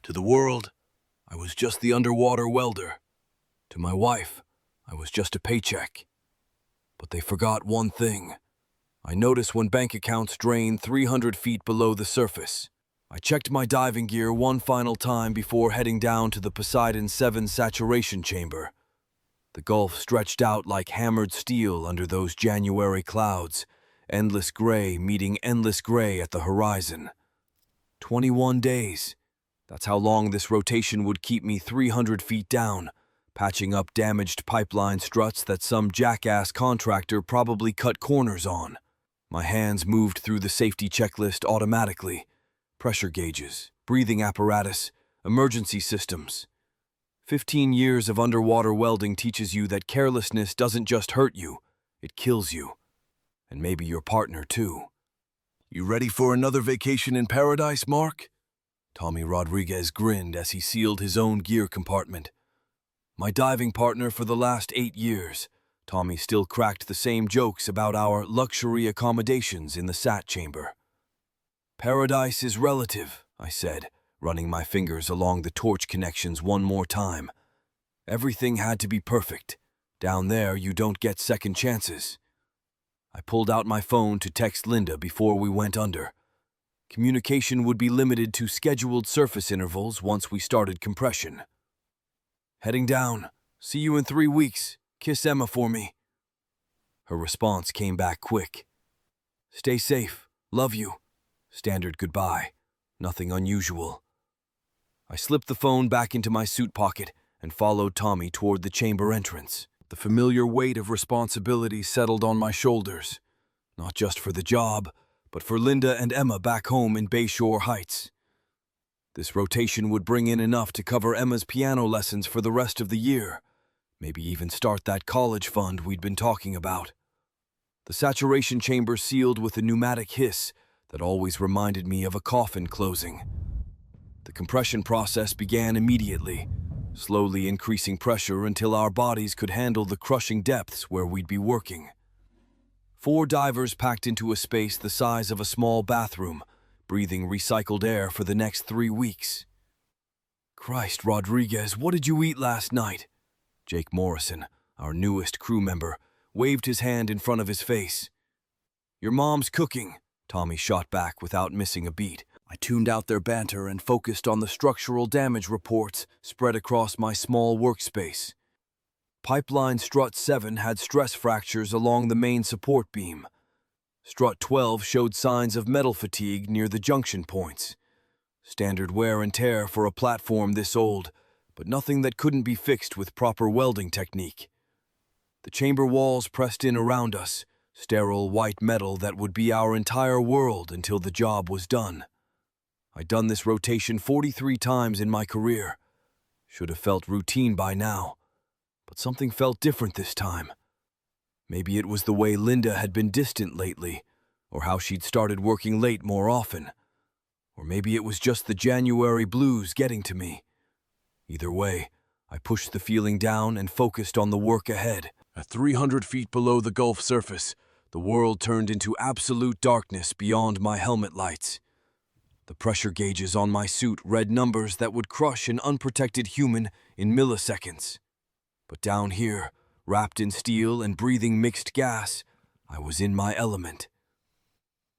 To the world, I was just the underwater welder. To my wife, I was just a paycheck. But they forgot one thing. I noticed when bank accounts drained 300 feet below the surface. I checked my diving gear one final time before heading down to the Poseidon 7 saturation chamber. The Gulf stretched out like hammered steel under those January clouds, endless gray meeting endless gray at the horizon. 21 days. That's how long this rotation would keep me 300 feet down, patching up damaged pipeline struts that some jackass contractor probably cut corners on. My hands moved through the safety checklist automatically. Pressure gauges, breathing apparatus, emergency systems. 15 years of underwater welding teaches you that carelessness doesn't just hurt you, it kills you. And maybe your partner too. You ready for another vacation in paradise, Mark? Tommy Rodriguez grinned as he sealed his own gear compartment. My diving partner for the last 8 years, Tommy still cracked the same jokes about our luxury accommodations in the SAT chamber. Paradise is relative, I said, running my fingers along the torch connections one more time. Everything had to be perfect. Down there, you don't get second chances. I pulled out my phone to text Linda before we went under. Communication would be limited to scheduled surface intervals once we started compression. Heading down. See you in 3 weeks. Kiss Emma for me. Her response came back quick. Stay safe. Love you. Standard goodbye. Nothing unusual. I slipped the phone back into my suit pocket and followed Tommy toward the chamber entrance. The familiar weight of responsibility settled on my shoulders, not just for the job, but for Linda and Emma back home in Bayshore Heights. This rotation would bring in enough to cover Emma's piano lessons for the rest of the year, maybe even start that college fund we'd been talking about. The saturation chamber sealed with a pneumatic hiss that always reminded me of a coffin closing. The compression process began immediately, slowly increasing pressure until our bodies could handle the crushing depths where we'd be working. 4 divers packed into a space the size of a small bathroom, breathing recycled air for the next 3 weeks. Christ, Rodriguez, what did you eat last night? Jake Morrison, our newest crew member, waved his hand in front of his face. Your mom's cooking, Tommy shot back without missing a beat. I tuned out their banter and focused on the structural damage reports spread across my small workspace. Pipeline Strut 7 had stress fractures along the main support beam. Strut 12 showed signs of metal fatigue near the junction points. Standard wear and tear for a platform this old, but nothing that couldn't be fixed with proper welding technique. The chamber walls pressed in around us, sterile white metal that would be our entire world until the job was done. I'd done this rotation 43 times in my career. Should have felt routine by now, but something felt different this time. Maybe it was the way Linda had been distant lately, or how she'd started working late more often. Or maybe it was just the January blues getting to me. Either way, I pushed the feeling down and focused on the work ahead. At 300 feet below the Gulf surface, the world turned into absolute darkness beyond my helmet lights. The pressure gauges on my suit read numbers that would crush an unprotected human in milliseconds. But down here, wrapped in steel and breathing mixed gas, I was in my element.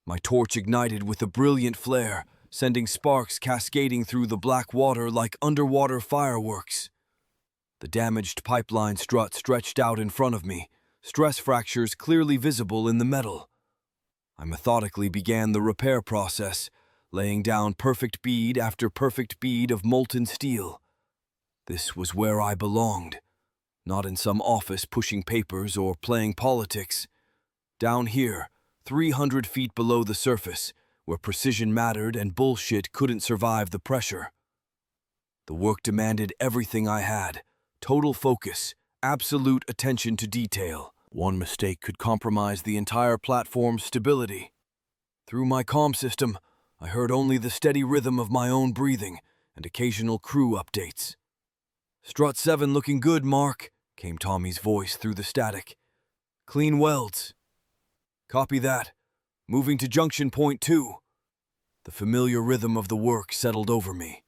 My torch ignited with a brilliant flare, sending sparks cascading through the black water like underwater fireworks. The damaged pipeline strut stretched out in front of me, stress fractures clearly visible in the metal. I methodically began the repair process, laying down perfect bead after perfect bead of molten steel. This was where I belonged, not in some office pushing papers or playing politics. Down here, 300 feet below the surface, where precision mattered and bullshit couldn't survive the pressure. The work demanded everything I had, total focus, absolute attention to detail. One mistake could compromise the entire platform's stability. Through my comm system, I heard only the steady rhythm of my own breathing and occasional crew updates. Strut 7 looking good, Mark, came Tommy's voice through the static. Clean welds. Copy that. Moving to junction point 2. The familiar rhythm of the work settled over me.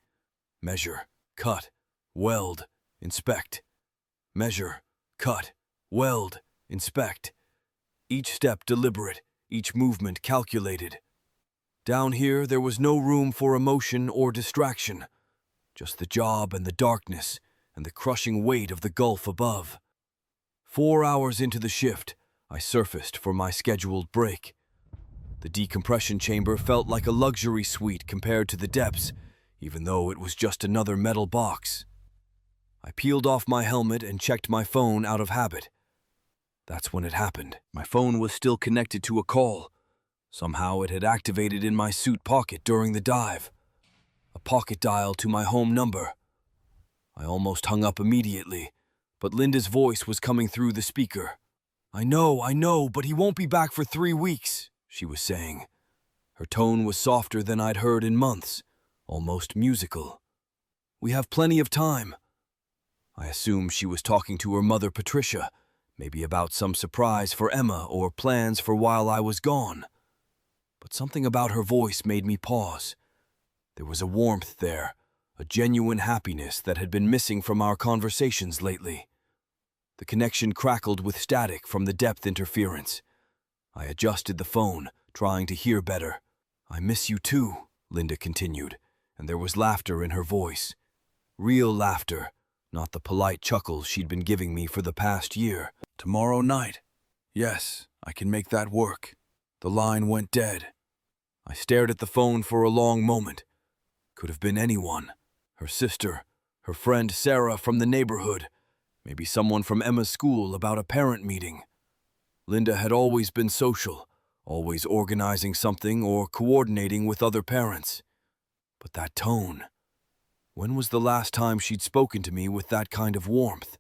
Measure, cut, weld, inspect. Measure, cut, weld, inspect. Each step deliberate, each movement calculated. Down here, there was no room for emotion or distraction, just the job and the darkness and the crushing weight of the gulf above. 4 hours into the shift, I surfaced for my scheduled break. The decompression chamber felt like a luxury suite compared to the depths, even though it was just another metal box. I peeled off my helmet and checked my phone out of habit. That's when it happened. My phone was still connected to a call. Somehow it had activated in my suit pocket during the dive. A pocket dial to my home number. I almost hung up immediately, but Linda's voice was coming through the speaker. I know, but he won't be back for 3 weeks, she was saying. Her tone was softer than I'd heard in months, almost musical. We have plenty of time. I assumed she was talking to her mother Patricia, maybe about some surprise for Emma or plans for while I was gone. But something about her voice made me pause. There was a warmth there, a genuine happiness that had been missing from our conversations lately. The connection crackled with static from the depth interference. I adjusted the phone, trying to hear better. I miss you too, Linda continued, and there was laughter in her voice. Real laughter, not the polite chuckles she'd been giving me for the past year. Tomorrow night. Yes, I can make that work. The line went dead. I stared at the phone for a long moment. Could have been anyone. Her sister, her friend Sarah from the neighborhood, maybe someone from Emma's school about a parent meeting. Linda had always been social, always organizing something or coordinating with other parents. But that tone. When was the last time she'd spoken to me with that kind of warmth?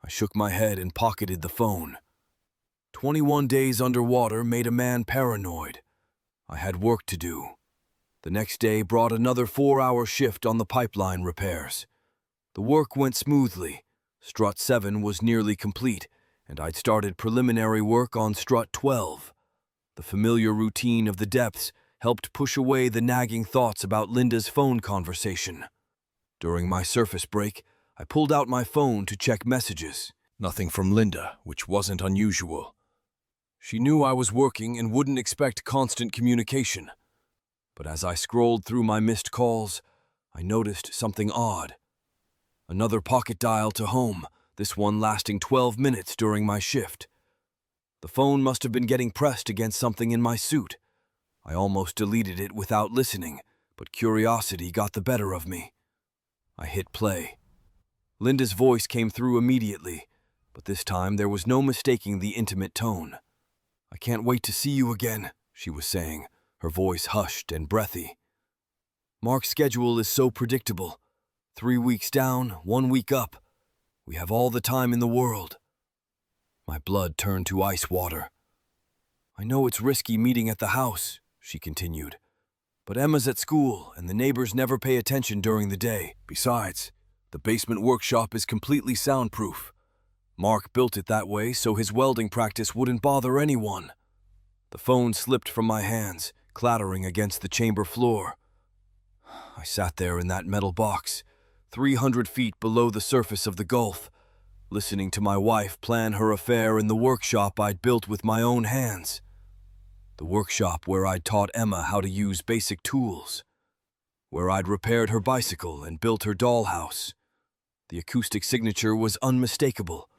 I shook my head and pocketed the phone. 21 days underwater made a man paranoid. I had work to do. The next day brought another 4-hour shift on the pipeline repairs. The work went smoothly. Strut 7 was nearly complete, and I'd started preliminary work on Strut 12. The familiar routine of the depths helped push away the nagging thoughts about Linda's phone conversation. During my surface break, I pulled out my phone to check messages. Nothing from Linda, which wasn't unusual. She knew I was working and wouldn't expect constant communication. But as I scrolled through my missed calls, I noticed something odd. Another pocket dial to home, this one lasting 12 minutes during my shift. The phone must have been getting pressed against something in my suit. I almost deleted it without listening, but curiosity got the better of me. I hit play. Linda's voice came through immediately, but this time there was no mistaking the intimate tone. I can't wait to see you again, she was saying, her voice hushed and breathy. Mark's schedule is so predictable. 3 weeks down, 1 week up. We have all the time in the world. My blood turned to ice water. I know it's risky meeting at the house, she continued, but Emma's at school and the neighbors never pay attention during the day. Besides, the basement workshop is completely soundproof. Mark built it that way so his welding practice wouldn't bother anyone. The phone slipped from my hands, clattering against the chamber floor. I sat there in that metal box, 300 feet below the surface of the Gulf, listening to my wife plan her affair in the workshop I'd built with my own hands. The workshop where I'd taught Emma how to use basic tools, where I'd repaired her bicycle and built her dollhouse. The acoustic signature was unmistakable.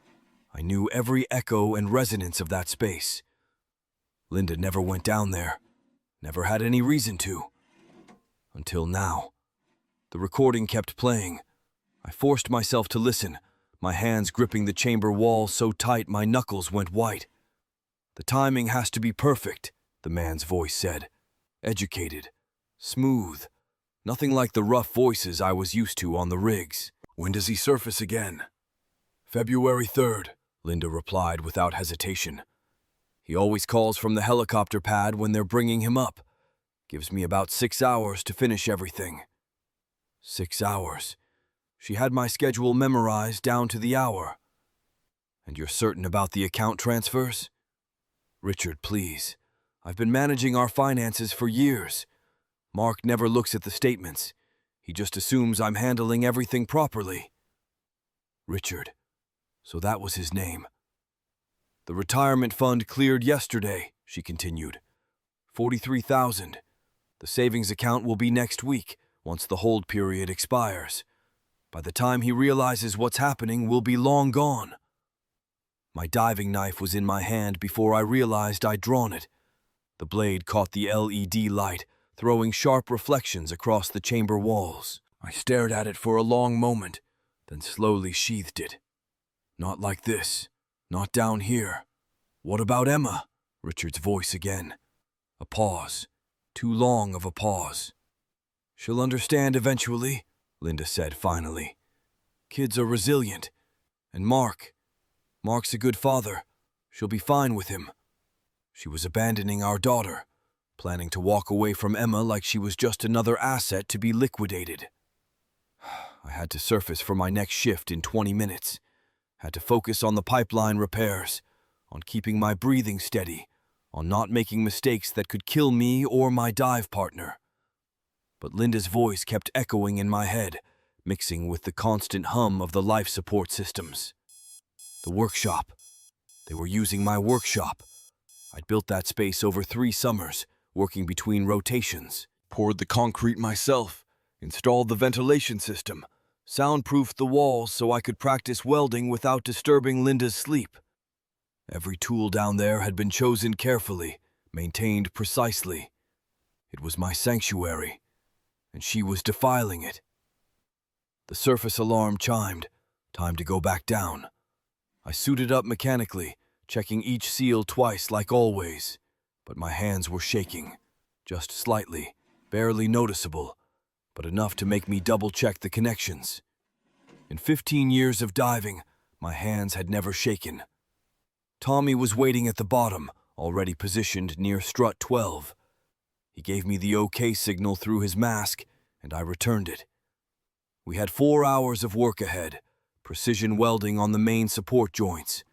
I knew every echo and resonance of that space. Linda never went down there, never had any reason to. Until now. The recording kept playing. I forced myself to listen, my hands gripping the chamber wall so tight my knuckles went white. The timing has to be perfect, the man's voice said. Educated, smooth, nothing like the rough voices I was used to on the rigs. When does he surface again? February 3rd, Linda replied without hesitation. He always calls from the helicopter pad when they're bringing him up. Gives me about 6 hours to finish everything. 6 hours. She had my schedule memorized down to the hour. And you're certain about the account transfers? Richard, please. I've been managing our finances for years. Mark never looks at the statements. He just assumes I'm handling everything properly. Richard. So that was his name. The retirement fund cleared yesterday, she continued. 43,000. The savings account will be next week, once the hold period expires. By the time he realizes what's happening, we'll be long gone. My diving knife was in my hand before I realized I'd drawn it. The blade caught the LED light, throwing sharp reflections across the chamber walls. I stared at it for a long moment, then slowly sheathed it. Not like this. Not down here. What about Emma? Richard's voice again. A pause. Too long of a pause. She'll understand eventually, Linda said finally. Kids are resilient. And Mark's a good father. She'll be fine with him. She was abandoning our daughter, planning to walk away from Emma like she was just another asset to be liquidated. I had to surface for my next shift in 20 minutes. Had to focus on the pipeline repairs, on keeping my breathing steady, on not making mistakes that could kill me or my dive partner. But Linda's voice kept echoing in my head, mixing with the constant hum of the life support systems. The workshop. They were using my workshop. I'd built that space over 3 summers, working between rotations. Poured the concrete myself, installed the ventilation system, soundproofed the walls so I could practice welding without disturbing Linda's sleep. Every tool down there had been chosen carefully, maintained precisely. It was my sanctuary, and she was defiling it. The surface alarm chimed. Time to go back down. I suited up mechanically, checking each seal twice like always, but my hands were shaking, just slightly, barely noticeable, but enough to make me double-check the connections. In 15 years of diving, my hands had never shaken. Tommy was waiting at the bottom, already positioned near strut 12. He gave me the OK signal through his mask, and I returned it. We had 4 hours of work ahead, precision welding on the main support joints,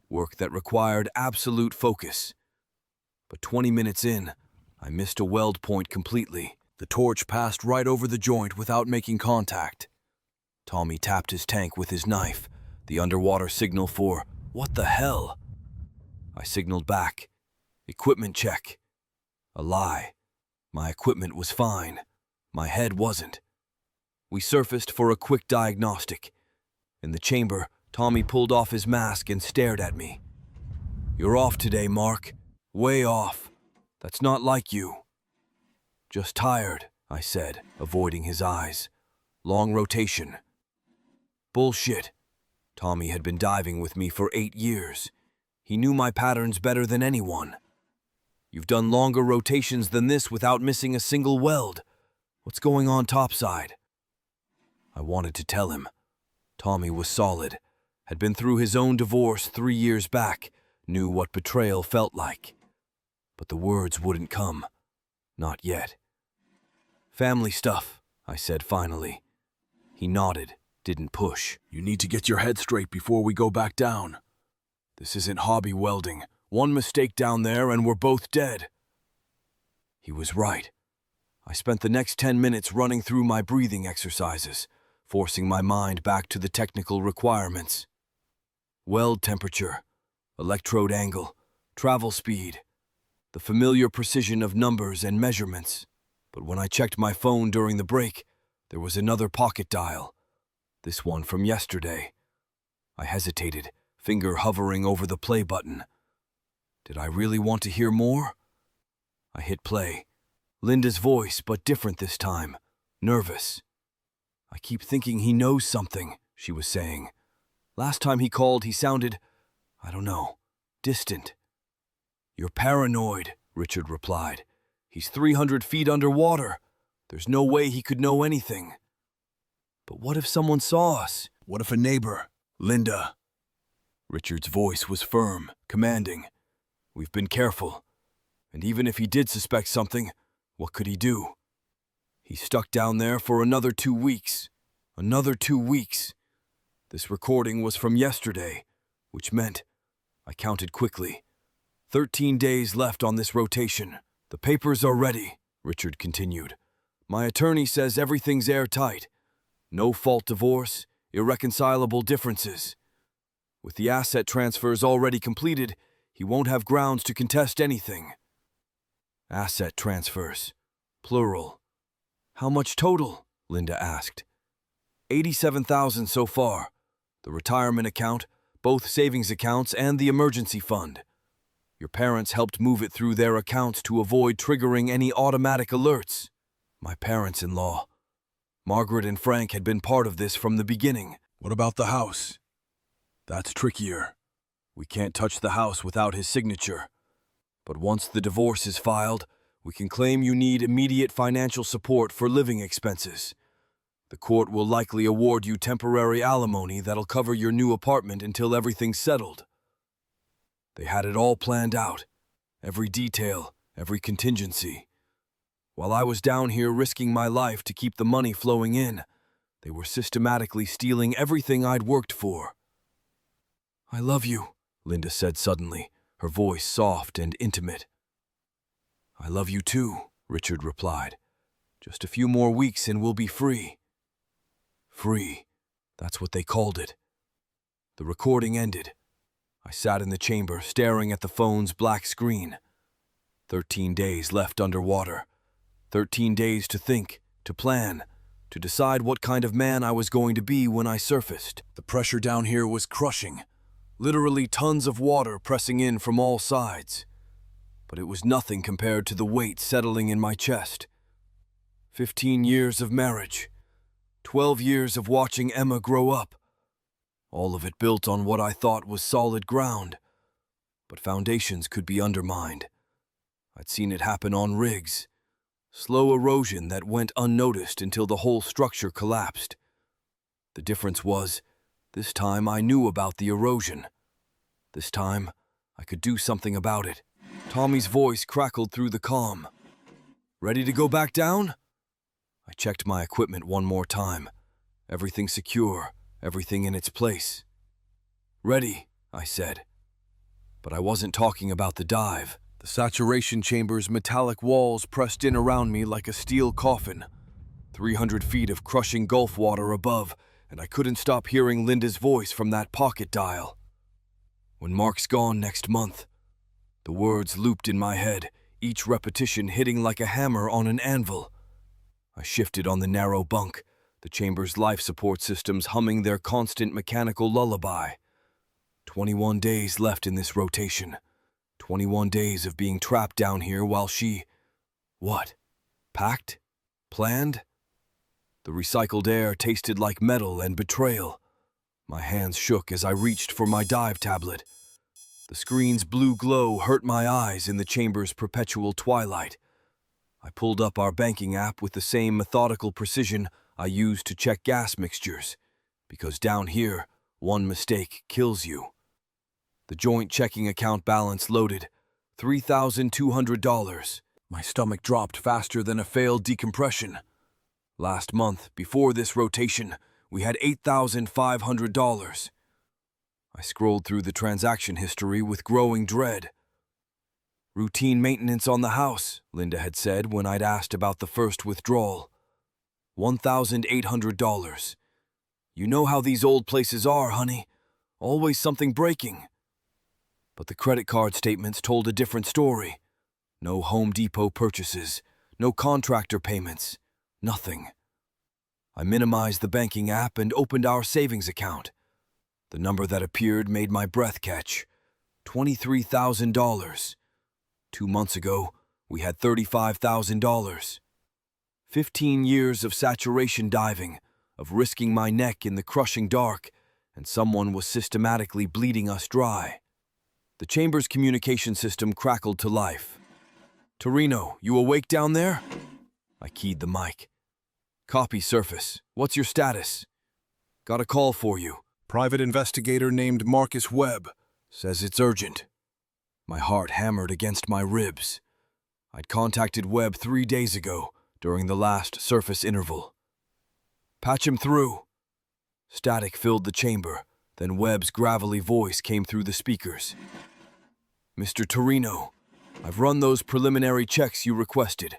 work that required absolute focus. But 20 minutes in, I missed a weld point completely. The torch passed right over the joint without making contact. Tommy tapped his tank with his knife, the underwater signal for, "What the hell?" I signaled back, "Equipment check." A lie. My equipment was fine. My head wasn't. We surfaced for a quick diagnostic. In the chamber, Tommy pulled off his mask and stared at me. "You're off today, Mark. Way off. That's not like you." "Just tired," I said, avoiding his eyes. "Long rotation." "Bullshit." Tommy had been diving with me for 8 years. He knew my patterns better than anyone. "You've done longer rotations than this without missing a single weld. What's going on topside?" I wanted to tell him. Tommy was solid, had been through his own divorce 3 years back, knew what betrayal felt like. But the words wouldn't come. Not yet. "Family stuff," I said finally. He nodded, didn't push. "You need to get your head straight before we go back down. This isn't hobby welding. One mistake down there and we're both dead." He was right. I spent the next 10 minutes running through my breathing exercises, forcing my mind back to the technical requirements. Weld temperature, electrode angle, travel speed, the familiar precision of numbers and measurements. But when I checked my phone during the break, there was another pocket dial. This one from yesterday. I hesitated, finger hovering over the play button. Did I really want to hear more? I hit play. Linda's voice, but different this time. Nervous. "I keep thinking he knows something," she was saying. "Last time he called, he sounded, I don't know, distant." "You're paranoid," Richard replied. "He's 300 feet underwater. There's no way he could know anything." "But what if someone saw us? What if a neighbor?" "Linda." Richard's voice was firm, commanding. "We've been careful. And even if he did suspect something, what could he do? He's stuck down there for another 2 weeks. Another 2 weeks. This recording was from yesterday, which meant, I counted quickly, 13 days left on this rotation. The papers are ready," Richard continued. My attorney says everything's airtight. No fault divorce, irreconcilable differences. With the asset transfers already completed, he won't have grounds to contest anything. Asset transfers. Plural. How much total? Linda asked. $87,000 so far. The retirement account, both savings accounts, and the emergency fund. Your parents helped move it through their accounts to avoid triggering any automatic alerts. My parents-in-law. Margaret and Frank had been part of this from the beginning. What about the house? That's trickier. We can't touch the house without his signature. But once the divorce is filed, we can claim you need immediate financial support for living expenses. The court will likely award you temporary alimony that'll cover your new apartment until everything's settled. They had it all planned out. Every detail, every contingency. While I was down here risking my life to keep the money flowing in, they were systematically stealing everything I'd worked for. I love you, Linda said suddenly, her voice soft and intimate. I love you too, Richard replied. Just a few more weeks and we'll be free. Free, that's what they called it. The recording ended. I sat in the chamber, staring at the phone's black screen. 13 days left underwater. 13 days to think, to plan, to decide what kind of man I was going to be when I surfaced. The pressure down here was crushing. Literally tons of water pressing in from all sides. But it was nothing compared to the weight settling in my chest. 15 years of marriage. 12 years of watching Emma grow up. All of it built on what I thought was solid ground. But foundations could be undermined. I'd seen it happen on rigs. Slow erosion that went unnoticed until the whole structure collapsed. The difference was, this time I knew about the erosion. This time, I could do something about it. Tommy's voice crackled through the calm. Ready to go back down? I checked my equipment one more time. Everything secure, everything in its place. Ready, I said. But I wasn't talking about the dive. The saturation chamber's metallic walls pressed in around me like a steel coffin. 300 feet of crushing Gulf water above, and I couldn't stop hearing Linda's voice from that pocket dial. When Mark's gone next month, the words looped in my head, each repetition hitting like a hammer on an anvil. I shifted on the narrow bunk, the chamber's life support systems humming their constant mechanical lullaby. 21 days left in this rotation. 21 days of being trapped down here while she... What? Packed? Planned? The recycled air tasted like metal and betrayal. My hands shook as I reached for my dive tablet. The screen's blue glow hurt my eyes in the chamber's perpetual twilight. I pulled up our banking app with the same methodical precision I used to check gas mixtures, because down here, one mistake kills you. The joint checking account balance loaded, $3,200. My stomach dropped faster than a failed decompression. Last month, before this rotation, we had $8,500. I scrolled through the transaction history with growing dread. Routine maintenance on the house, Linda had said when I'd asked about the first withdrawal. $1,800. You know how these old places are, honey. Always something breaking. But the credit card statements told a different story. No Home Depot purchases, no contractor payments, nothing. I minimized the banking app and opened our savings account. The number that appeared made my breath catch. $23,000. 2 months ago, we had $35,000. 15 years of saturation diving, of risking my neck in the crushing dark, and someone was systematically bleeding us dry. The chamber's communication system crackled to life. Torino, you awake down there? I keyed the mic. Copy, surface. What's your status? Got a call for you. Private investigator named Marcus Webb. Says it's urgent. My heart hammered against my ribs. I'd contacted Webb 3 days ago, during the last surface interval. Patch him through. Static filled the chamber, then Webb's gravelly voice came through the speakers. Mr. Torino, I've run those preliminary checks you requested.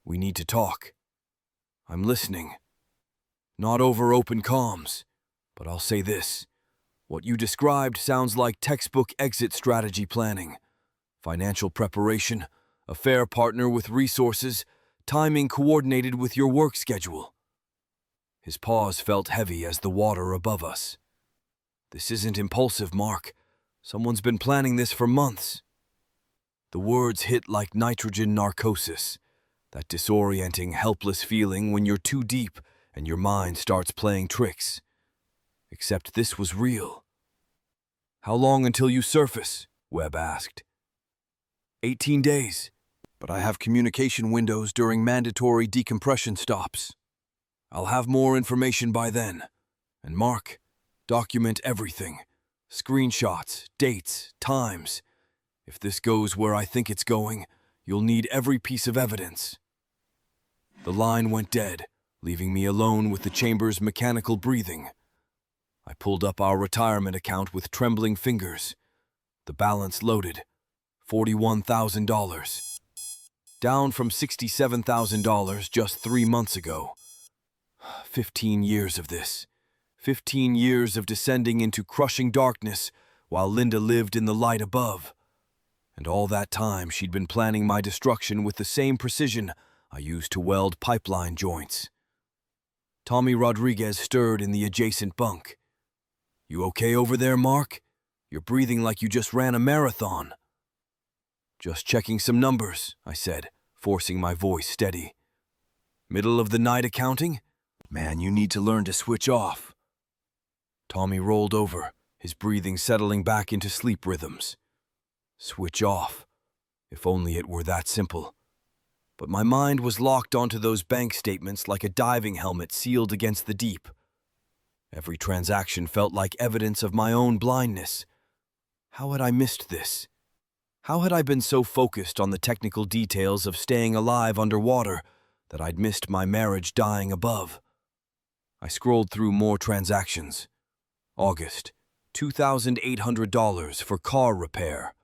We need to talk. I'm listening. Not over open comms, but I'll say this. What you described sounds like textbook exit strategy planning. Financial preparation, a fair partner with resources, timing coordinated with your work schedule. His pause felt heavy as the water above us. This isn't impulsive, Mark. Someone's been planning this for months. The words hit like nitrogen narcosis, that disorienting, helpless feeling when you're too deep and your mind starts playing tricks. Except this was real. How long until you surface? Webb asked. 18 days, but I have communication windows during mandatory decompression stops. I'll have more information by then. And Mark, document everything. Screenshots, dates, times. If this goes where I think it's going, you'll need every piece of evidence. The line went dead, leaving me alone with the chamber's mechanical breathing. I pulled up our retirement account with trembling fingers. The balance loaded. $41,000. Down from $67,000 just 3 months ago. 15 years of this. 15 years of descending into crushing darkness while Linda lived in the light above. And all that time she'd been planning my destruction with the same precision I used to weld pipeline joints. Tommy Rodriguez stirred in the adjacent bunk. You okay over there, Mark? You're breathing like you just ran a marathon. Just checking some numbers, I said, forcing my voice steady. Middle of the night accounting? Man, you need to learn to switch off. Tommy rolled over, his breathing settling back into sleep rhythms. Switch off. If only it were that simple. But my mind was locked onto those bank statements like a diving helmet sealed against the deep. Every transaction felt like evidence of my own blindness. How had I missed this? How had I been so focused on the technical details of staying alive underwater that I'd missed my marriage dying above? I scrolled through more transactions. August, $2,800 for car repair.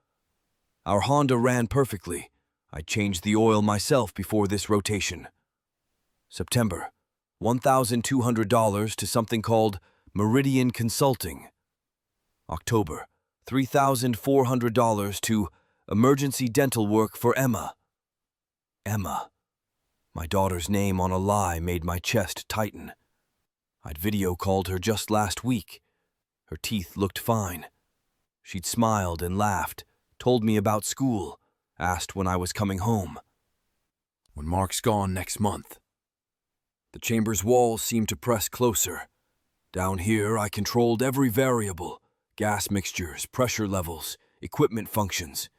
Our Honda ran perfectly. I changed the oil myself before this rotation. September, $1,200 to something called Meridian Consulting. October, $3,400 to emergency dental work for Emma. Emma. My daughter's name on a lie made my chest tighten. I'd video called her just last week. Her teeth looked fine. She'd smiled and laughed, told me about school, asked when I was coming home. When Mark's gone next month. The chamber's walls seemed to press closer. Down here, I controlled every variable, gas mixtures, pressure levels, equipment functions.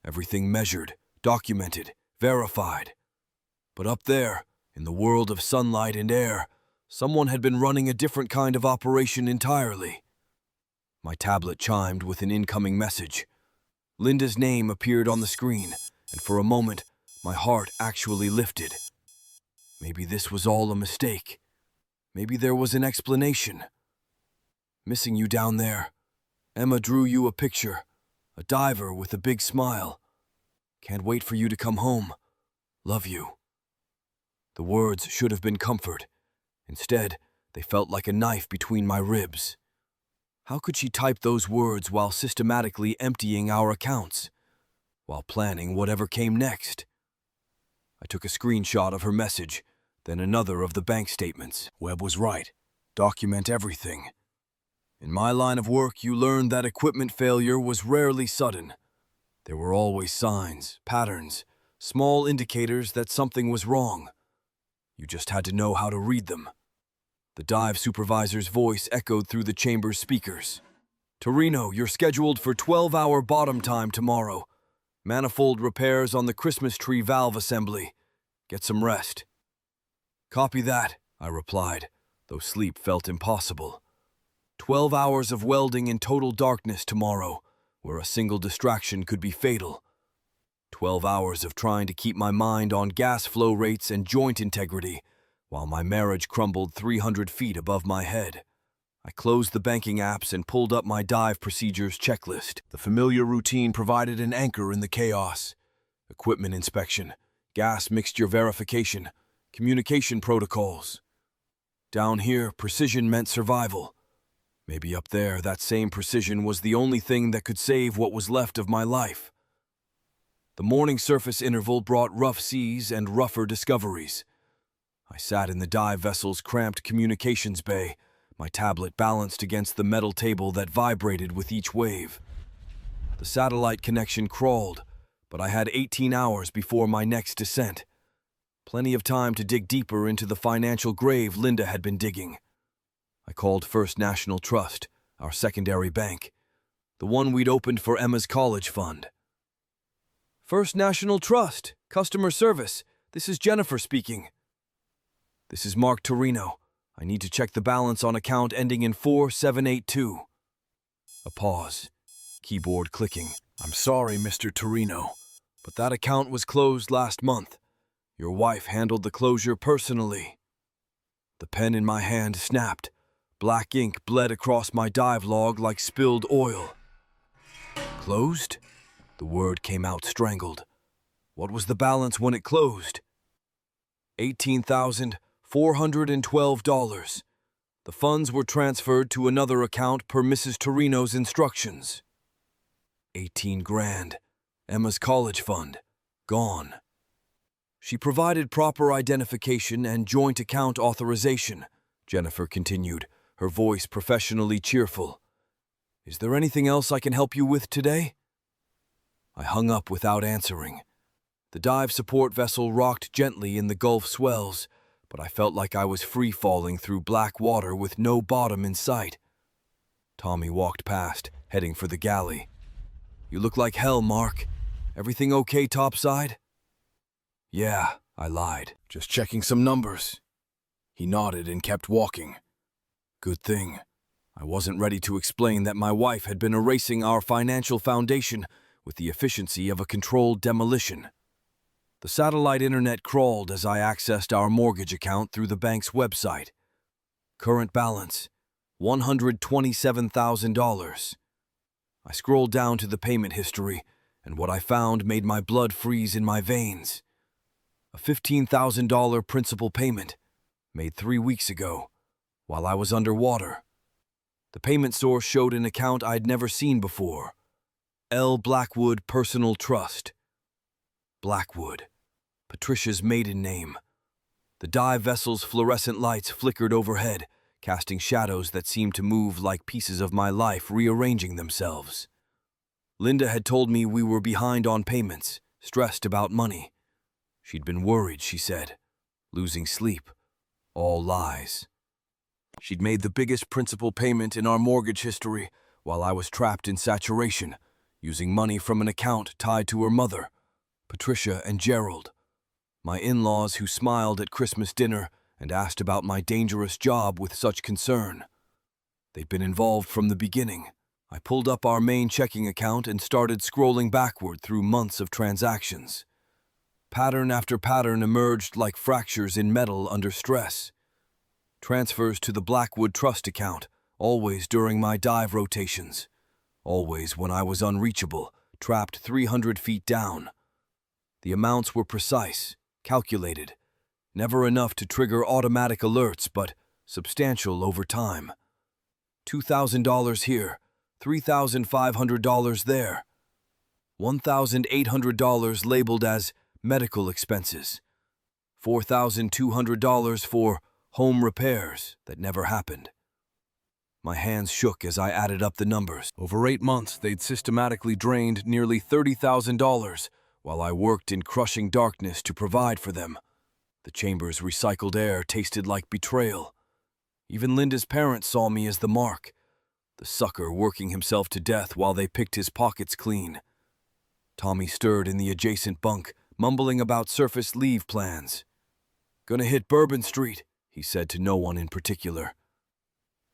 Everything measured, documented, verified. But up there, in the world of sunlight and air, someone had been running a different kind of operation entirely. My tablet chimed with an incoming message. Linda's name appeared on the screen, and for a moment, my heart actually lifted. Maybe this was all a mistake. Maybe there was an explanation. Missing you down there. Emma drew you a picture. A diver with a big smile. Can't wait for you to come home. Love you. The words should have been comfort. Instead, they felt like a knife between my ribs. How could she type those words while systematically emptying our accounts? While planning whatever came next? I took a screenshot of her message, then another of the bank statements. Webb was right. Document everything. In my line of work, you learned that equipment failure was rarely sudden. There were always signs, patterns, small indicators that something was wrong. You just had to know how to read them. The dive supervisor's voice echoed through the chamber's speakers. Torino, you're scheduled for 12-hour bottom time tomorrow. Manifold repairs on the Christmas tree valve assembly. Get some rest. Copy that, I replied, though sleep felt impossible. 12 hours of welding in total darkness tomorrow, where a single distraction could be fatal. 12 hours of trying to keep my mind on gas flow rates and joint integrity, while my marriage crumbled 300 feet above my head. I closed the banking apps and pulled up my dive procedures checklist. The familiar routine provided an anchor in the chaos. Equipment inspection, gas mixture verification, Communication protocols. Down here, precision meant survival. Maybe up there, that same precision was the only thing that could save what was left of my life. The morning surface interval brought rough seas and rougher discoveries. I sat in the dive vessel's cramped communications bay, my tablet balanced against the metal table that vibrated with each wave. The satellite connection crawled, but I had 18 hours before my next descent. Plenty of time to dig deeper into the financial grave Linda had been digging. I called First National Trust, our secondary bank, the one we'd opened for Emma's college fund. First National Trust, customer service. This is Jennifer speaking. This is Mark Torino. I need to check the balance on account ending in 4782. A pause. Keyboard clicking. I'm sorry, Mr. Torino, but that account was closed last month. Your wife handled the closure personally. The pen in my hand snapped. Black ink bled across my dive log like spilled oil. Closed? The word came out strangled. What was the balance when it closed? $18,412. The funds were transferred to another account per Mrs. Torino's instructions. 18 grand. Emma's college fund. Gone. She provided proper identification and joint account authorization, Jennifer continued, her voice professionally cheerful. Is there anything else I can help you with today? I hung up without answering. The dive support vessel rocked gently in the Gulf swells, but I felt like I was free-falling through black water with no bottom in sight. Tommy walked past, heading for the galley. You look like hell, Mark. Everything okay topside? Yeah, I lied. Just checking some numbers. He nodded and kept walking. Good thing. I wasn't ready to explain that my wife had been erasing our financial foundation with the efficiency of a controlled demolition. The satellite internet crawled as I accessed our mortgage account through the bank's website. Current balance, $127,000. I scrolled down to the payment history, and what I found made my blood freeze in my veins. A $15,000 principal payment, made 3 weeks ago, while I was underwater. The payment source showed an account I'd never seen before. L. Blackwood Personal Trust. Blackwood, Patricia's maiden name. The dive vessel's fluorescent lights flickered overhead, casting shadows that seemed to move like pieces of my life rearranging themselves. Linda had told me we were behind on payments, stressed about money. She'd been worried, she said, losing sleep. All lies. She'd made the biggest principal payment in our mortgage history while I was trapped in saturation, using money from an account tied to her mother, Patricia and Gerald, my in-laws who smiled at Christmas dinner and asked about my dangerous job with such concern. They'd been involved from the beginning. I pulled up our main checking account and started scrolling backward through months of transactions. Pattern after pattern emerged like fractures in metal under stress. Transfers to the Blackwood Trust account, always during my dive rotations. Always when I was unreachable, trapped 300 feet down. The amounts were precise, calculated. Never enough to trigger automatic alerts, but substantial over time. $2,000 here, $3,500 there. $1,800 labeled as medical expenses. $4,200 for home repairs that never happened. My hands shook as I added up the numbers. Over 8 months, they'd systematically drained nearly $30,000 while I worked in crushing darkness to provide for them. The chamber's recycled air tasted like betrayal. Even Linda's parents saw me as the mark, the sucker working himself to death while they picked his pockets clean. Tommy stirred in the adjacent bunk, mumbling about surface leave plans. Gonna hit Bourbon Street, he said to no one in particular.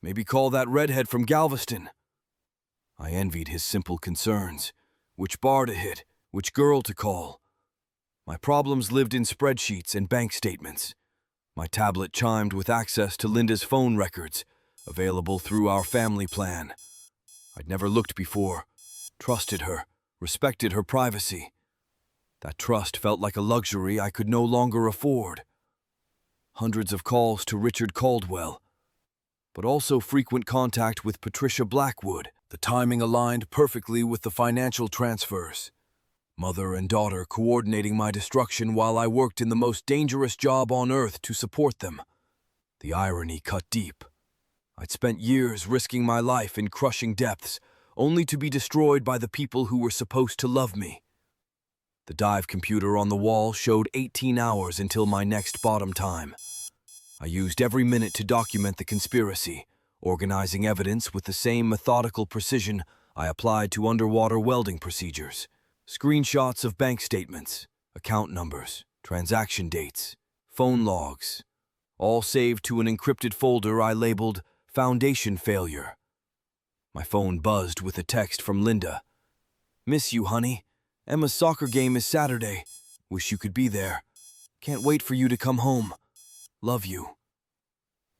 Maybe call that redhead from Galveston. I envied his simple concerns. Which bar to hit, which girl to call. My problems lived in spreadsheets and bank statements. My tablet chimed with access to Linda's phone records, available through our family plan. I'd never looked before, trusted her, respected her privacy. That trust felt like a luxury I could no longer afford. hundreds of calls to Richard Caldwell, but also frequent contact with Patricia Blackwood. The timing aligned perfectly with the financial transfers. Mother and daughter coordinating my destruction while I worked in the most dangerous job on earth to support them. The irony cut deep. I'd spent years risking my life in crushing depths, only to be destroyed by the people who were supposed to love me. The dive computer on the wall showed 18 hours until my next bottom time. I used every minute to document the conspiracy, organizing evidence with the same methodical precision I applied to underwater welding procedures. Screenshots of bank statements, account numbers, transaction dates, phone logs, all saved to an encrypted folder I labeled Foundation Failure. My phone buzzed with a text from Linda. "Miss you, honey. Emma's soccer game is Saturday. Wish you could be there. Can't wait for you to come home. Love you."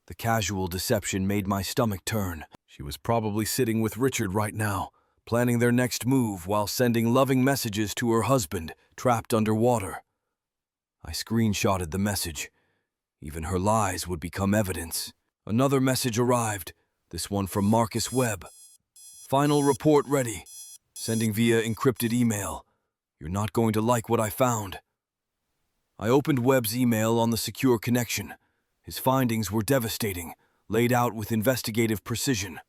The casual deception made my stomach turn. She was probably sitting with Richard right now, planning their next move while sending loving messages to her husband, trapped underwater. I screenshotted the message. Even her lies would become evidence. Another message arrived, this one from Marcus Webb. "Final report ready. Sending via encrypted email. You're not going to like what I found." I opened Webb's email on the secure connection. His findings were devastating, laid out with investigative precision.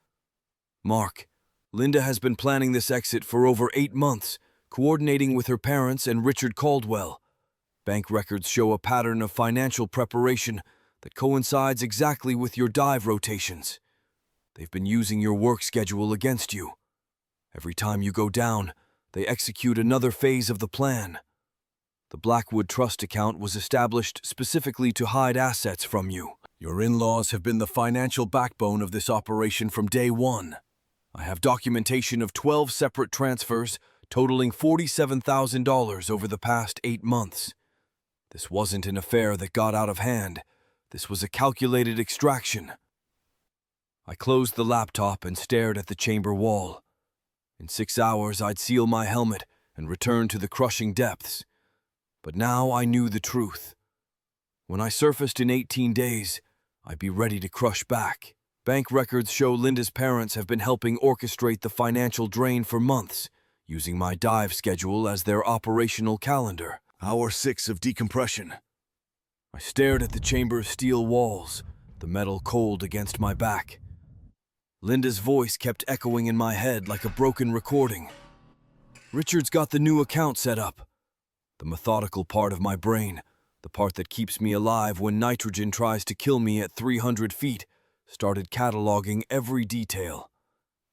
"Mark, Linda has been planning this exit for over 8 months, coordinating with her parents and Richard Caldwell. Bank records show a pattern of financial preparation that coincides exactly with your dive rotations. They've been using your work schedule against you. Every time you go down, they execute another phase of the plan. The Blackwood Trust account was established specifically to hide assets from you. Your in-laws have been the financial backbone of this operation from day one. I have documentation of 12 separate transfers totaling $47,000 over the past 8 months. This wasn't an affair that got out of hand. This was a calculated extraction." I closed the laptop and stared at the chamber wall. In 6 hours, I'd seal my helmet and return to the crushing depths. But now I knew the truth. When I surfaced in 18 days, I'd be ready to crush back. Bank records show Linda's parents have been helping orchestrate the financial drain for months, using my dive schedule as their operational calendar. Hour 6 of decompression. I stared at the chamber's steel walls, the metal cold against my back. Linda's voice kept echoing in my head like a broken recording. "Richard's got the new account set up." The methodical part of my brain, the part that keeps me alive when nitrogen tries to kill me at 300 feet, started cataloging every detail.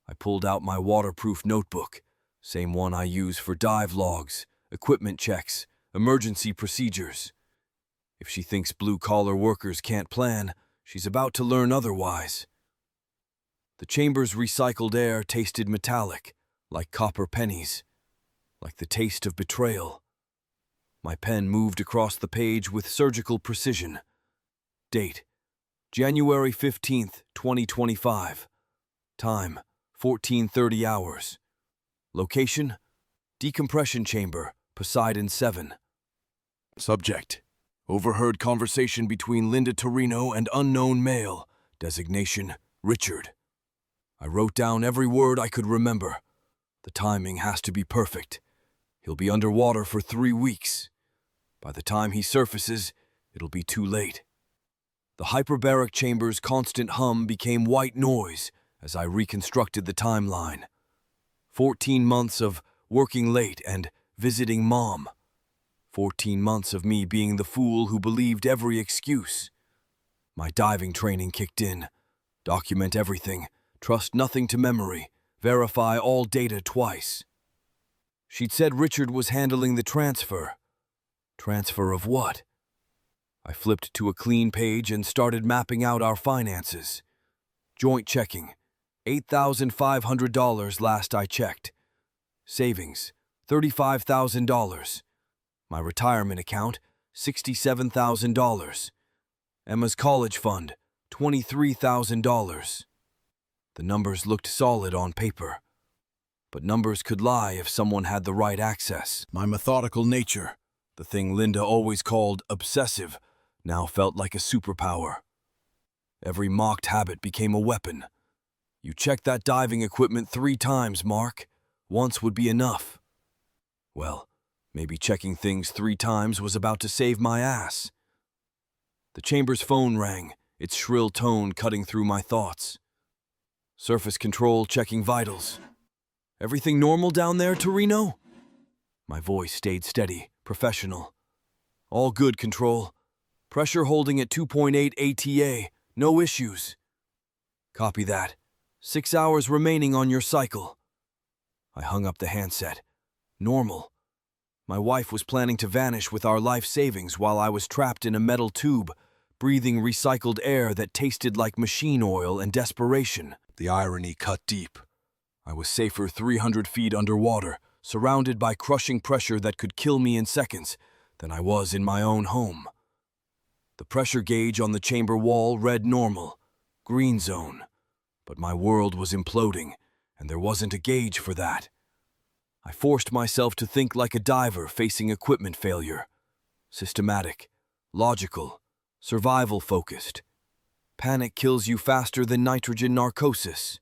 I pulled out my waterproof notebook, same one I use for dive logs, equipment checks, emergency procedures. If she thinks blue-collar workers can't plan, she's about to learn otherwise. The chamber's recycled air tasted metallic, like copper pennies, like the taste of betrayal. My pen moved across the page with surgical precision. Date: January 15th, 2025. Time: 14:30 hours. Location: Decompression Chamber, Poseidon 7. Subject: Overheard conversation between Linda Torino and unknown male. Designation: Richard. I wrote down every word I could remember. The timing has to be perfect. He'll be underwater for 3 weeks. By the time he surfaces, it'll be too late. The hyperbaric chamber's constant hum became white noise as I reconstructed the timeline. 14 months of working late and visiting mom. 14 months of me being the fool who believed every excuse. My diving training kicked in. Document everything, trust nothing to memory, verify all data twice. She'd said Richard was handling the transfer. Transfer of what? I flipped to a clean page and started mapping out our finances. Joint checking, $8,500 last I checked. Savings, $35,000. My retirement account, $67,000. Emma's college fund, $23,000. The numbers looked solid on paper. But numbers could lie if someone had the right access. My methodical nature, the thing Linda always called obsessive, now felt like a superpower. Every mocked habit became a weapon. You checked that diving equipment 3 times, Mark. Once would be enough. Well, maybe checking things 3 times was about to save my ass. The chamber's phone rang, its shrill tone cutting through my thoughts. Surface control checking vitals. Everything normal down there, Torino? My voice stayed steady, professional. All good, Control. Pressure holding at 2.8 ATA, no issues. Copy that. 6 hours remaining on your cycle. I hung up the handset. Normal. My wife was planning to vanish with our life savings while I was trapped in a metal tube, breathing recycled air that tasted like machine oil and desperation. The irony cut deep. I was safer 300 feet underwater, surrounded by crushing pressure that could kill me in seconds, than I was in my own home. The pressure gauge on the chamber wall read normal, green zone. But my world was imploding, and there wasn't a gauge for that. I forced myself to think like a diver facing equipment failure. Systematic, logical, survival-focused. Panic kills you faster than nitrogen narcosis.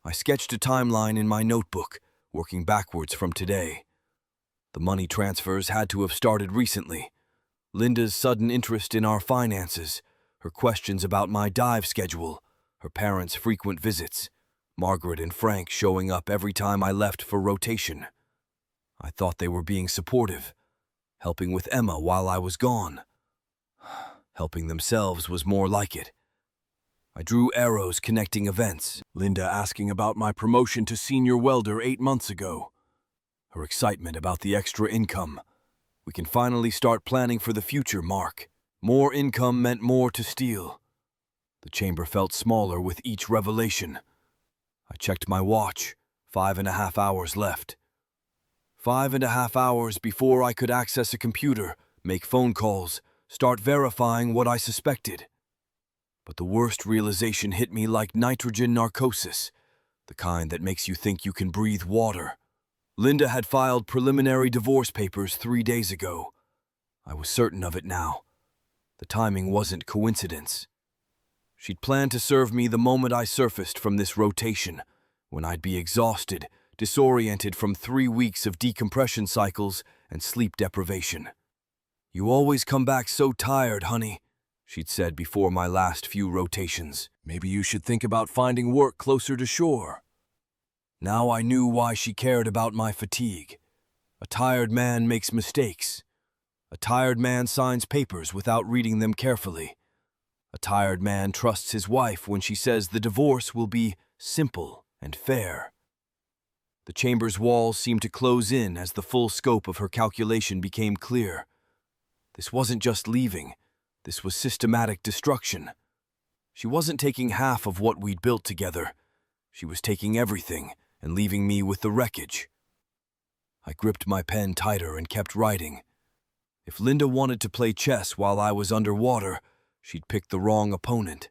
I sketched a timeline in my notebook, working backwards from today. The money transfers had to have started recently. Linda's sudden interest in our finances, her questions about my dive schedule, her parents' frequent visits, Margaret and Frank showing up every time I left for rotation. I thought they were being supportive, helping with Emma while I was gone. Helping themselves was more like it. I drew arrows connecting events, Linda asking about my promotion to senior welder 8 months ago. Her excitement about the extra income. We can finally start planning for the future, Mark. More income meant more to steal. The chamber felt smaller with each revelation. I checked my watch, 5.5 hours left. 5.5 hours before I could access a computer, make phone calls, start verifying what I suspected. But the worst realization hit me like nitrogen narcosis, the kind that makes you think you can breathe water. Linda had filed preliminary divorce papers 3 days ago. I was certain of it now. The timing wasn't coincidence. She'd planned to serve me the moment I surfaced from this rotation, when I'd be exhausted, disoriented from 3 weeks of decompression cycles and sleep deprivation. "You always come back so tired, honey," she'd said before my last few rotations. "Maybe you should think about finding work closer to shore." Now I knew why she cared about my fatigue. A tired man makes mistakes. A tired man signs papers without reading them carefully. A tired man trusts his wife when she says the divorce will be simple and fair. The chamber's walls seemed to close in as the full scope of her calculation became clear. This wasn't just leaving. This was systematic destruction. She wasn't taking half of what we'd built together. She was taking everything and leaving me with the wreckage. I gripped my pen tighter and kept writing. If Linda wanted to play chess while I was underwater, she'd picked the wrong opponent.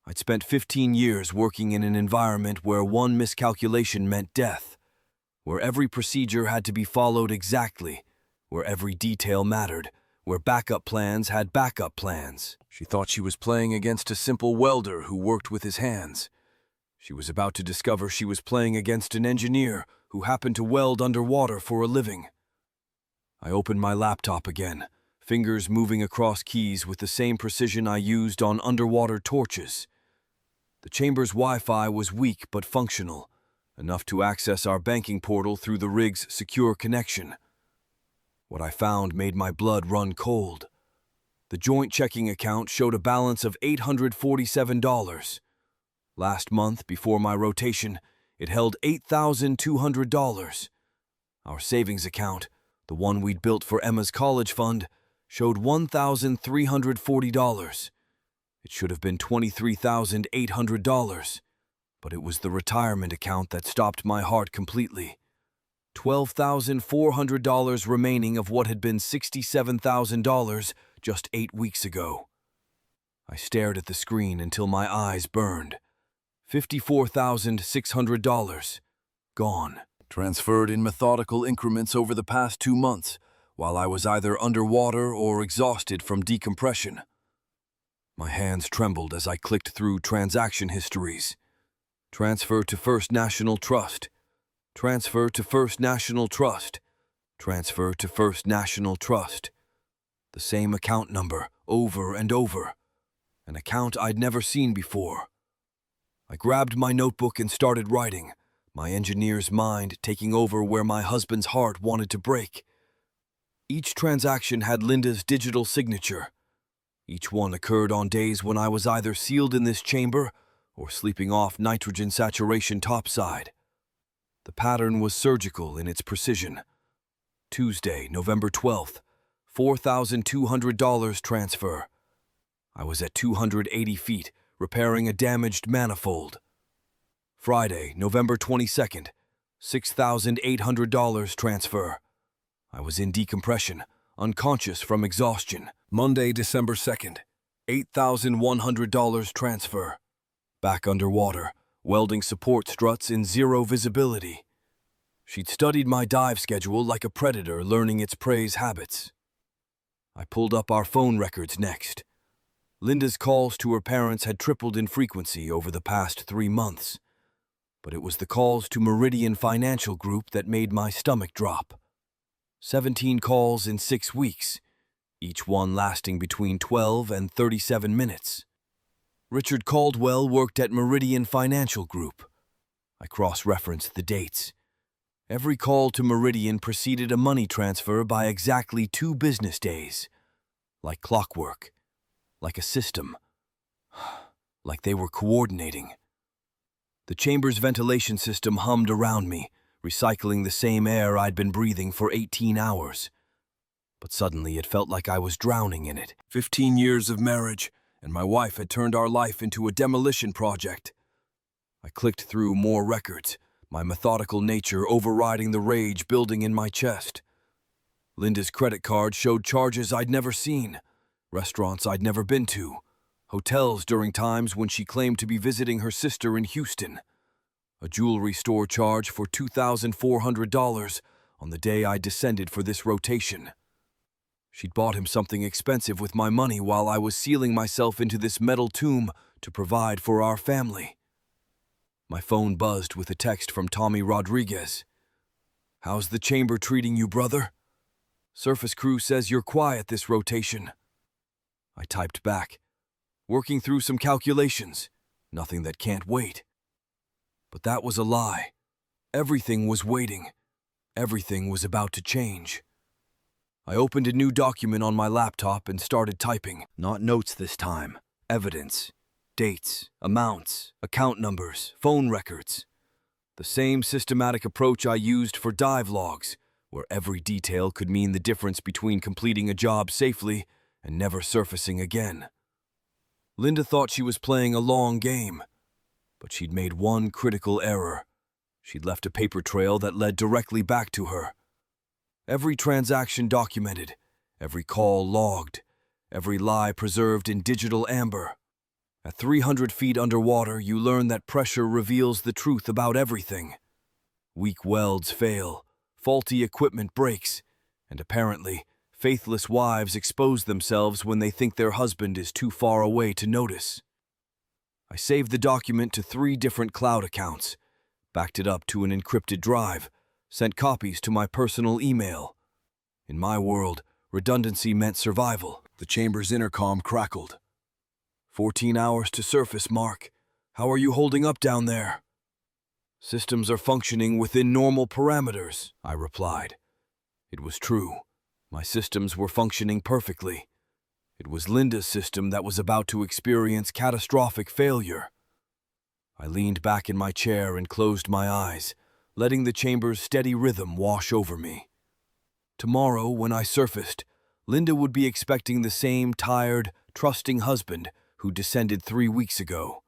I'd spent 15 years working in an environment where one miscalculation meant death, where every procedure had to be followed exactly, where every detail mattered, where backup plans had backup plans. She thought she was playing against a simple welder who worked with his hands. She was about to discover she was playing against an engineer who happened to weld underwater for a living. I opened my laptop again, fingers moving across keys with the same precision I used on underwater torches. The chamber's Wi-Fi was weak but functional, enough to access our banking portal through the rig's secure connection. What I found made my blood run cold. The joint checking account showed a balance of $847. Last month, before my rotation, it held $8,200. Our savings account, the one we'd built for Emma's college fund, showed $1,340. It should have been $23,800, but it was the retirement account that stopped my heart completely. $12,400 remaining of what had been $67,000 just 8 weeks ago. I stared at the screen until my eyes burned. $54,600. Gone. Transferred in methodical increments over the past 2 months, while I was either underwater or exhausted from decompression. My hands trembled as I clicked through transaction histories. Transfer to First National Trust. Transfer to First National Trust. Transfer to First National Trust. The same account number, over and over. An account I'd never seen before. I grabbed my notebook and started writing, my engineer's mind taking over where my husband's heart wanted to break. Each transaction had Linda's digital signature. Each one occurred on days when I was either sealed in this chamber or sleeping off nitrogen saturation topside. The pattern was surgical in its precision. Tuesday, November 12th, $4,200 transfer. I was at 280 feet, repairing a damaged manifold. Friday, November 22nd, $6,800 transfer. I was in decompression, unconscious from exhaustion. Monday, December 2nd, $8,100 transfer. Back underwater, welding support struts in zero visibility. She'd studied my dive schedule like a predator learning its prey's habits. I pulled up our phone records next. Linda's calls to her parents had tripled in frequency over the past 3 months. But it was the calls to Meridian Financial Group that made my stomach drop. 17 calls in 6 weeks, each one lasting between 12 and 37 minutes. Richard Caldwell worked at Meridian Financial Group. I cross-referenced the dates. Every call to Meridian preceded a money transfer by exactly 2 business days. Like clockwork. Like a system. Like they were coordinating. The chamber's ventilation system hummed around me, recycling the same air I'd been breathing for 18 hours. But suddenly it felt like I was drowning in it. 15 years of marriage, and my wife had turned our life into a demolition project. I clicked through more records, my methodical nature overriding the rage building in my chest. Linda's credit card showed charges I'd never seen, restaurants I'd never been to, hotels during times when she claimed to be visiting her sister in Houston. A jewelry store charge for $2,400 on the day I descended for this rotation. She'd bought him something expensive with my money while I was sealing myself into this metal tomb to provide for our family. My phone buzzed with a text from Tommy Rodriguez. "How's the chamber treating you, brother? Surface crew says you're quiet this rotation." I typed back, "Working through some calculations. Nothing that can't wait." But that was a lie. Everything was waiting. Everything was about to change. I opened a new document on my laptop and started typing. Not notes this time. Evidence. Dates, amounts, account numbers, phone records. The same systematic approach I used for dive logs, where every detail could mean the difference between completing a job safely and never surfacing again. Linda thought she was playing a long game. But she'd made one critical error. She'd left a paper trail that led directly back to her. Every transaction documented, every call logged, every lie preserved in digital amber. At 300 feet underwater, you learn that pressure reveals the truth about everything. Weak welds fail, faulty equipment breaks, and apparently, faithless wives expose themselves when they think their husband is too far away to notice. I saved the document to 3 different cloud accounts, backed it up to an encrypted drive, sent copies to my personal email. In my world, redundancy meant survival. The chamber's intercom crackled. 14 hours to surface, Mark. How are you holding up down there? Systems are functioning within normal parameters, I replied. It was true. My systems were functioning perfectly. It was Linda's system that was about to experience catastrophic failure. I leaned back in my chair and closed my eyes, letting the chamber's steady rhythm wash over me. Tomorrow, when I surfaced, Linda would be expecting the same tired, trusting husband who descended 3 weeks ago.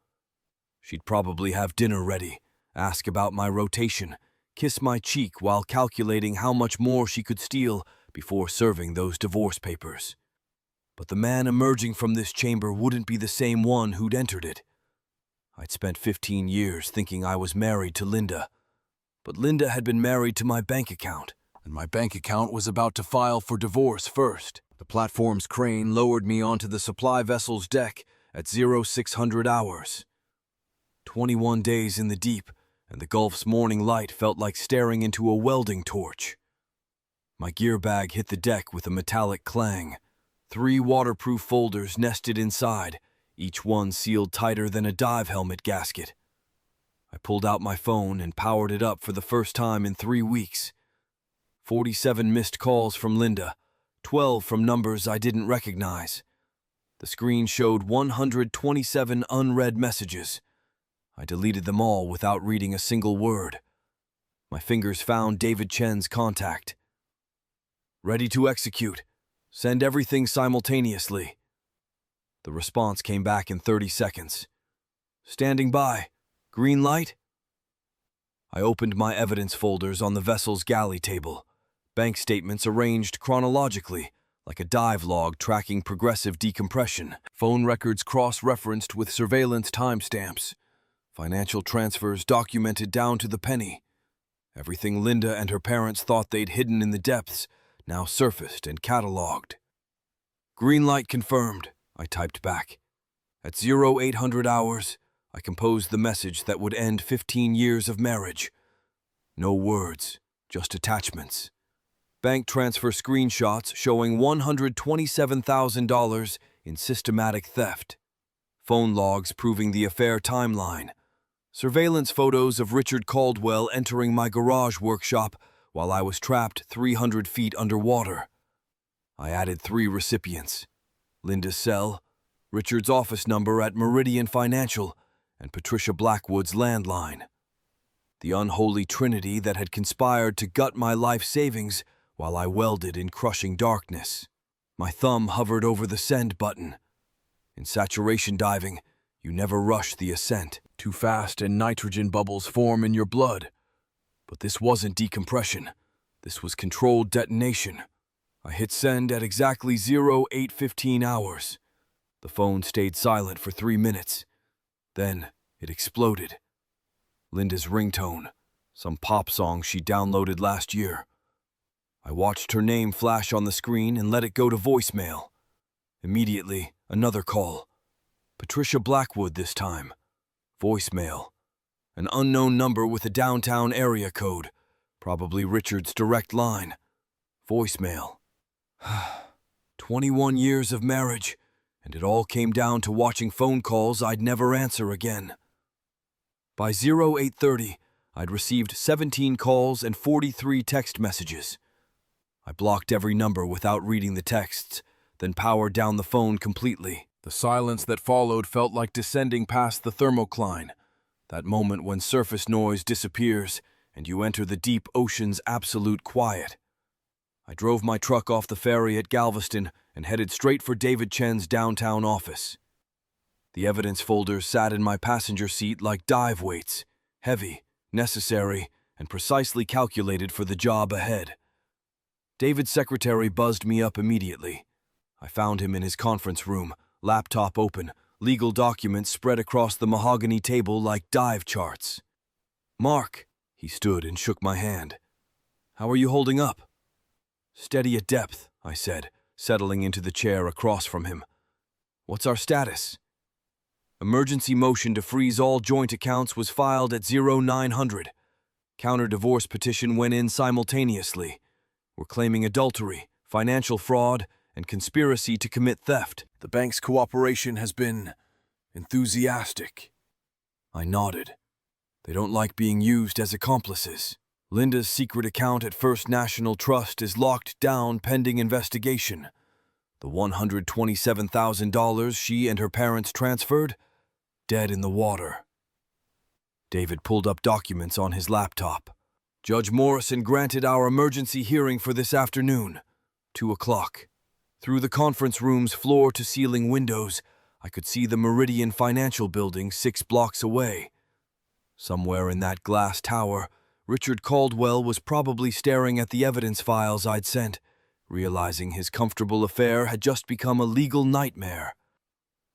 She'd probably have dinner ready, ask about my rotation, kiss my cheek while calculating how much more she could steal before serving those divorce papers. But the man emerging from this chamber wouldn't be the same one who'd entered it. I'd spent 15 years thinking I was married to Linda, but Linda had been married to my bank account, and my bank account was about to file for divorce first. The platform's crane lowered me onto the supply vessel's deck at 0600 hours. 21 days in the deep, and the Gulf's morning light felt like staring into a welding torch. My gear bag hit the deck with a metallic clang. 3 waterproof folders nested inside, each one sealed tighter than a dive helmet gasket. I pulled out my phone and powered it up for the first time in 3 weeks. 47 missed calls from Linda, 12 from numbers I didn't recognize. The screen showed 127 unread messages. I deleted them all without reading a single word. My fingers found David Chen's contact. "Ready to execute. Send everything simultaneously." The response came back in 30 seconds. "Standing by. Green light?" I opened my evidence folders on the vessel's galley table. Bank statements arranged chronologically, like a dive log tracking progressive decompression. Phone records cross-referenced with surveillance timestamps. Financial transfers documented down to the penny. Everything Linda and her parents thought they'd hidden in the depths now surfaced and cataloged. "Green light confirmed," I typed back. At 0800 hours, I composed the message that would end 15 years of marriage. No words, just attachments. Bank transfer screenshots showing $127,000 in systematic theft. Phone logs proving the affair timeline. Surveillance photos of Richard Caldwell entering my garage workshop while I was trapped 300 feet underwater. I added 3 recipients: Linda's cell, Richard's office number at Meridian Financial, and Patricia Blackwood's landline. The unholy trinity that had conspired to gut my life savings while I welded in crushing darkness. My thumb hovered over the send button. In saturation diving, you never rush the ascent. Too fast and nitrogen bubbles form in your blood. But this wasn't decompression. This was controlled detonation. I hit send at exactly 0815 hours. The phone stayed silent for 3 minutes. Then it exploded. Linda's ringtone, some pop song she downloaded last year. I watched her name flash on the screen and let it go to voicemail. Immediately, another call. Patricia Blackwood this time. Voicemail. An unknown number with a downtown area code. Probably Richard's direct line. Voicemail. 21 years of marriage, and it all came down to watching phone calls I'd never answer again. By 0830, I'd received 17 calls and 43 text messages. I blocked every number without reading the texts, then powered down the phone completely. The silence that followed felt like descending past the thermocline, that moment when surface noise disappears and you enter the deep ocean's absolute quiet. I drove my truck off the ferry at Galveston and headed straight for David Chen's downtown office. The evidence folders sat in my passenger seat like dive weights, heavy, necessary, and precisely calculated for the job ahead. David's secretary buzzed me up immediately. I found him in his conference room, laptop open, legal documents spread across the mahogany table like dive charts. "Mark," he stood and shook my hand. "How are you holding up?" "Steady at depth," I said, settling into the chair across from him. "What's our status?" "Emergency motion to freeze all joint accounts was filed at 0900. Counter-divorce petition went in simultaneously. We're claiming adultery, financial fraud, and conspiracy to commit theft. The bank's cooperation has been enthusiastic." I nodded. They don't like being used as accomplices. Linda's secret account at First National Trust is locked down pending investigation. The $127,000 she and her parents transferred, dead in the water. David pulled up documents on his laptop. "Judge Morrison granted our emergency hearing for this afternoon, 2 o'clock. Through the conference room's floor-to-ceiling windows, I could see the Meridian Financial Building 6 blocks away. Somewhere in that glass tower, Richard Caldwell was probably staring at the evidence files I'd sent, realizing his comfortable affair had just become a legal nightmare.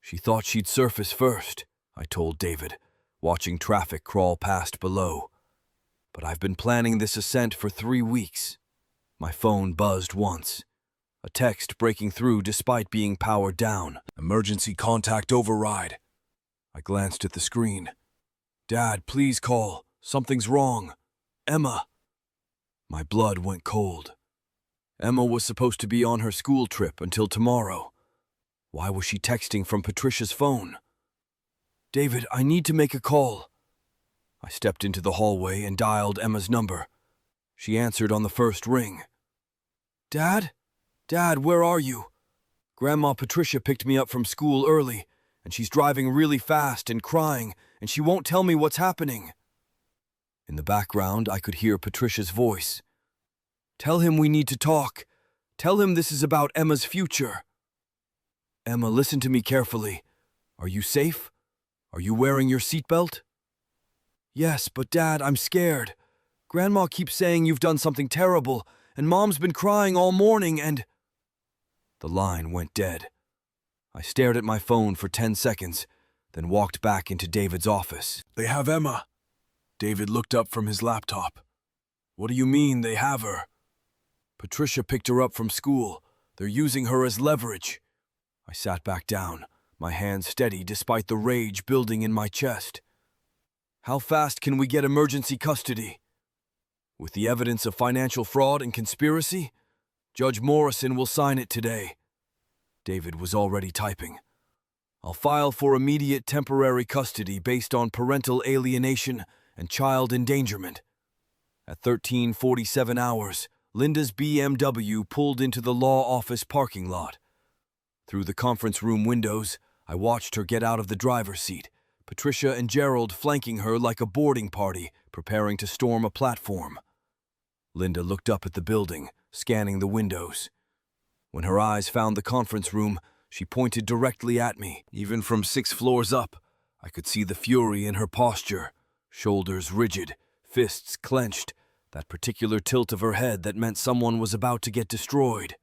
She thought she'd surface first, I told David, watching traffic crawl past below. But I've been planning this ascent for 3 weeks. My phone buzzed once. A text breaking through despite being powered down. Emergency contact override. I glanced at the screen. Dad, please call. Something's wrong. Emma. My blood went cold. Emma was supposed to be on her school trip until tomorrow. Why was she texting from Patricia's phone? David, I need to make a call. I stepped into the hallway and dialed Emma's number. She answered on the first ring. Dad? Dad, where are you? Grandma Patricia picked me up from school early, and she's driving really fast and crying, and she won't tell me what's happening. In the background, I could hear Patricia's voice. Tell him we need to talk. Tell him this is about Emma's future. Emma, listen to me carefully. Are you safe? Are you wearing your seatbelt? Yes, but Dad, I'm scared. Grandma keeps saying you've done something terrible, and Mom's been crying all morning and... The line went dead. I stared at my phone for 10 seconds, then walked back into David's office. They have Emma. David looked up from his laptop. What do you mean they have her? Patricia picked her up from school. They're using her as leverage. I sat back down, my hands steady despite the rage building in my chest. How fast can we get emergency custody? With the evidence of financial fraud and conspiracy? Judge Morrison will sign it today. David was already typing. I'll file for immediate temporary custody based on parental alienation and child endangerment. At 13:47 hours, Linda's BMW pulled into the law office parking lot. Through the conference room windows, I watched her get out of the driver's seat, Patricia and Gerald flanking her like a boarding party, preparing to storm a platform. Linda looked up at the building, scanning the windows. When her eyes found the conference room, she pointed directly at me. Even from 6 floors up, I could see the fury in her posture, shoulders rigid, fists clenched, that particular tilt of her head that meant someone was about to get destroyed.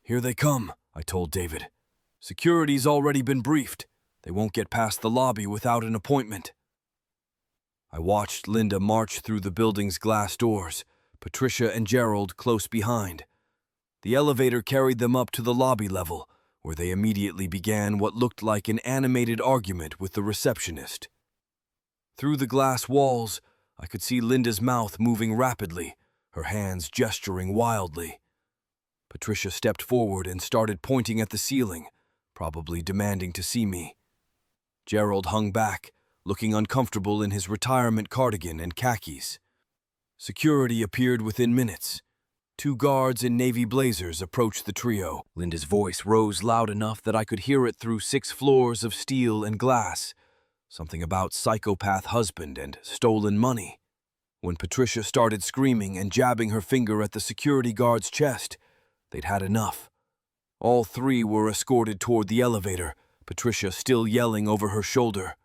Here they come, I told David. Security's already been briefed. They won't get past the lobby without an appointment. I watched Linda march through the building's glass doors, Patricia and Gerald close behind. The elevator carried them up to the lobby level, where they immediately began what looked like an animated argument with the receptionist. Through the glass walls, I could see Linda's mouth moving rapidly, her hands gesturing wildly. Patricia stepped forward and started pointing at the ceiling, probably demanding to see me. Gerald hung back, looking uncomfortable in his retirement cardigan and khakis. Security appeared within minutes. 2 guards in navy blazers approached the trio. Linda's voice rose loud enough that I could hear it through 6 floors of steel and glass. Something about psychopath husband and stolen money. When Patricia started screaming and jabbing her finger at the security guard's chest, they'd had enough. All 3 were escorted toward the elevator, Patricia still yelling over her shoulder.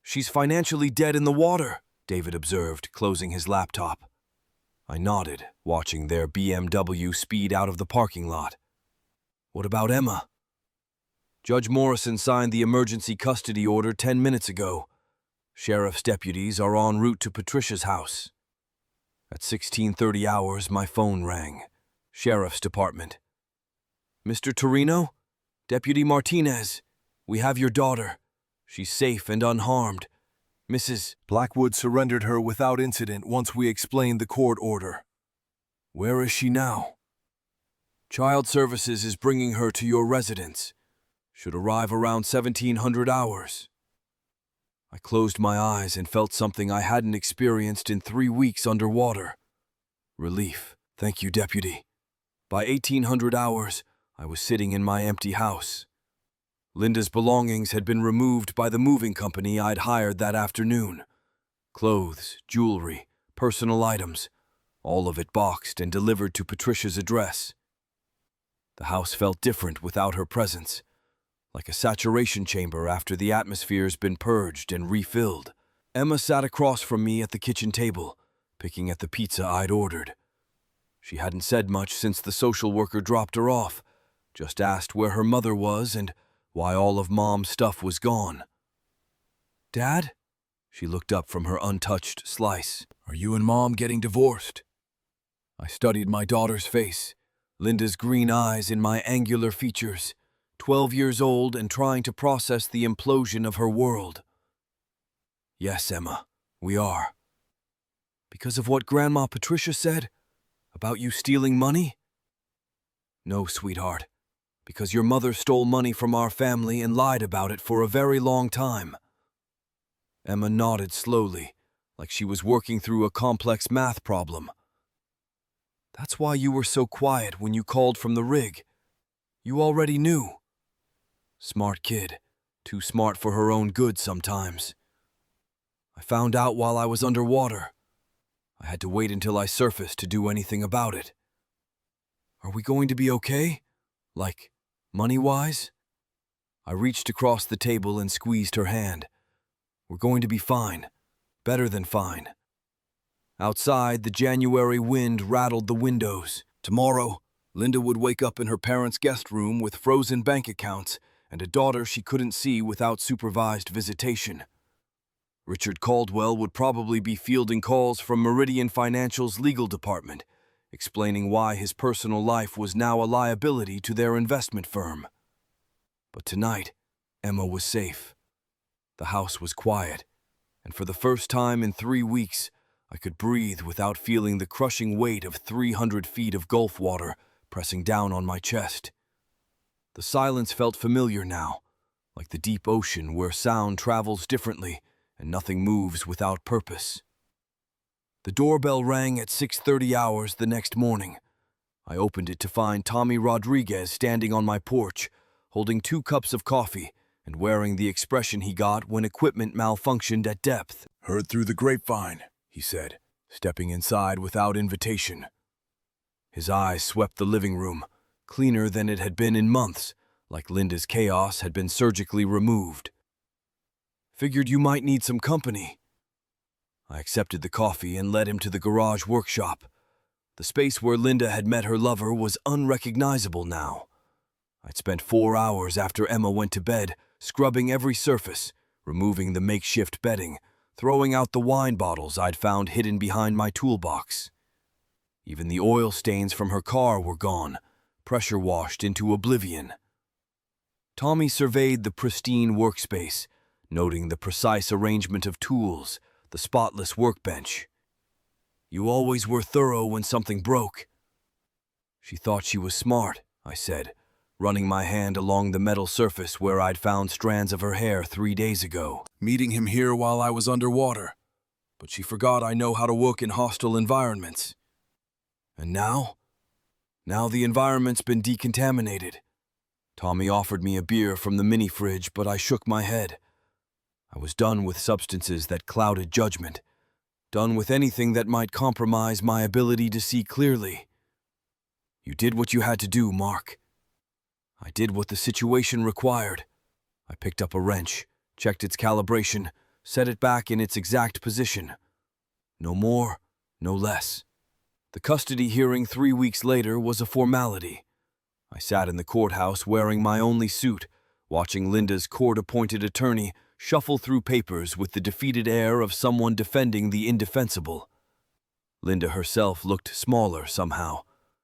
She's financially dead in the water, David observed, closing his laptop. I nodded, watching their BMW speed out of the parking lot. What about Emma? Judge Morrison signed the emergency custody order 10 minutes ago. Sheriff's deputies are en route to Patricia's house. At 16:30 hours, my phone rang. Sheriff's Department. Mr. Torino? Deputy Martinez, we have your daughter. She's safe and unharmed. Mrs. Blackwood surrendered her without incident once we explained the court order. Where is she now? Child Services is bringing her to your residence. Should arrive around 1700 hours. I closed my eyes and felt something I hadn't experienced in 3 weeks underwater. Relief. Thank you, Deputy. By 1800 hours, I was sitting in my empty house. Linda's belongings had been removed by the moving company I'd hired that afternoon. Clothes, jewelry, personal items, all of it boxed and delivered to Patricia's address. The house felt different without her presence, like a saturation chamber after the atmosphere's been purged and refilled. Emma sat across from me at the kitchen table, picking at the pizza I'd ordered. She hadn't said much since the social worker dropped her off, just asked where her mother was and why all of Mom's stuff was gone. Dad? She looked up from her untouched slice. Are you and Mom getting divorced? I studied my daughter's face, Linda's green eyes in my angular features, 12 years old and trying to process the implosion of her world. Yes, Emma, we are. Because of what Grandma Patricia said? About you stealing money? No, sweetheart. Because your mother stole money from our family and lied about it for a very long time. Emma nodded slowly, like she was working through a complex math problem. That's why you were so quiet when you called from the rig. You already knew. Smart kid. Too smart for her own good sometimes. I found out while I was underwater. I had to wait until I surfaced to do anything about it. Are we going to be okay? Like, money-wise? I reached across the table and squeezed her hand. We're going to be fine. Better than fine. Outside, the January wind rattled the windows. Tomorrow, Linda would wake up in her parents' guest room with frozen bank accounts and a daughter she couldn't see without supervised visitation. Richard Caldwell would probably be fielding calls from Meridian Financial's legal department, explaining why his personal life was now a liability to their investment firm. But tonight, Emma was safe. The house was quiet, and for the first time in 3 weeks, I could breathe without feeling the crushing weight of 300 feet of Gulf water pressing down on my chest. The silence felt familiar now, like the deep ocean where sound travels differently and nothing moves without purpose. The doorbell rang at 6:30 hours the next morning. I opened it to find Tommy Rodriguez standing on my porch, holding 2 cups of coffee and wearing the expression he got when equipment malfunctioned at depth. "Heard through the grapevine," he said, stepping inside without invitation. His eyes swept the living room, cleaner than it had been in months, like Linda's chaos had been surgically removed. "Figured you might need some company." I accepted the coffee and led him to the garage workshop. The space where Linda had met her lover was unrecognizable now. I'd spent 4 hours after Emma went to bed, scrubbing every surface, removing the makeshift bedding, throwing out the wine bottles I'd found hidden behind my toolbox. Even the oil stains from her car were gone, pressure-washed into oblivion. Tommy surveyed the pristine workspace, noting the precise arrangement of tools, the spotless workbench. "You always were thorough when something broke." She thought she was smart, I said, running my hand along the metal surface where I'd found strands of her hair 3 days ago. "Meeting him here while I was underwater. But she forgot I know how to work in hostile environments. And now? Now the environment's been decontaminated." Tommy offered me a beer from the mini-fridge, but I shook my head. I was done with substances that clouded judgment, done with anything that might compromise my ability to see clearly. "You did what you had to do, Mark." I did what the situation required. I picked up a wrench, checked its calibration, set it back in its exact position. No more, no less. The custody hearing 3 weeks later was a formality. I sat in the courthouse wearing my only suit, watching Linda's court-appointed attorney shuffle through papers with the defeated air of someone defending the indefensible. Linda herself looked smaller somehow,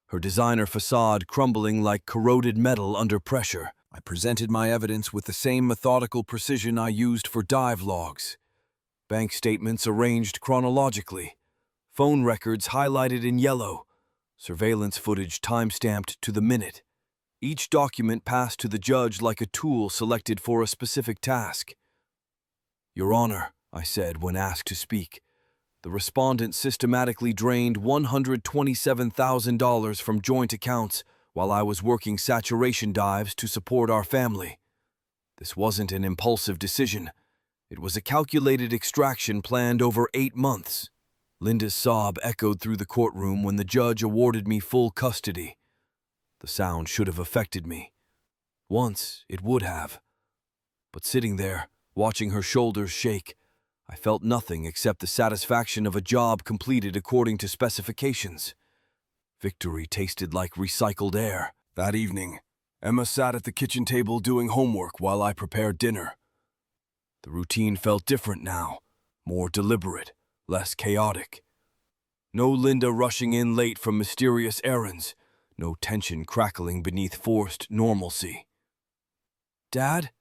her designer facade crumbling like corroded metal under pressure. I presented my evidence with the same methodical precision I used for dive logs. Bank statements arranged chronologically, phone records highlighted in yellow, surveillance footage time-stamped to the minute. Each document passed to the judge like a tool selected for a specific task. "Your Honor," I said when asked to speak, "the respondent systematically drained $127,000 from joint accounts while I was working saturation dives to support our family. This wasn't an impulsive decision. It was a calculated extraction planned over 8 months. Linda's sob echoed through the courtroom when the judge awarded me full custody. The sound should have affected me. Once, it would have. But sitting there, watching her shoulders shake, I felt nothing except the satisfaction of a job completed according to specifications. Victory tasted like recycled air. That evening, Emma sat at the kitchen table doing homework while I prepared dinner. The routine felt different now, more deliberate, less chaotic. No Linda rushing in late from mysterious errands. No tension crackling beneath forced normalcy. "Dad?"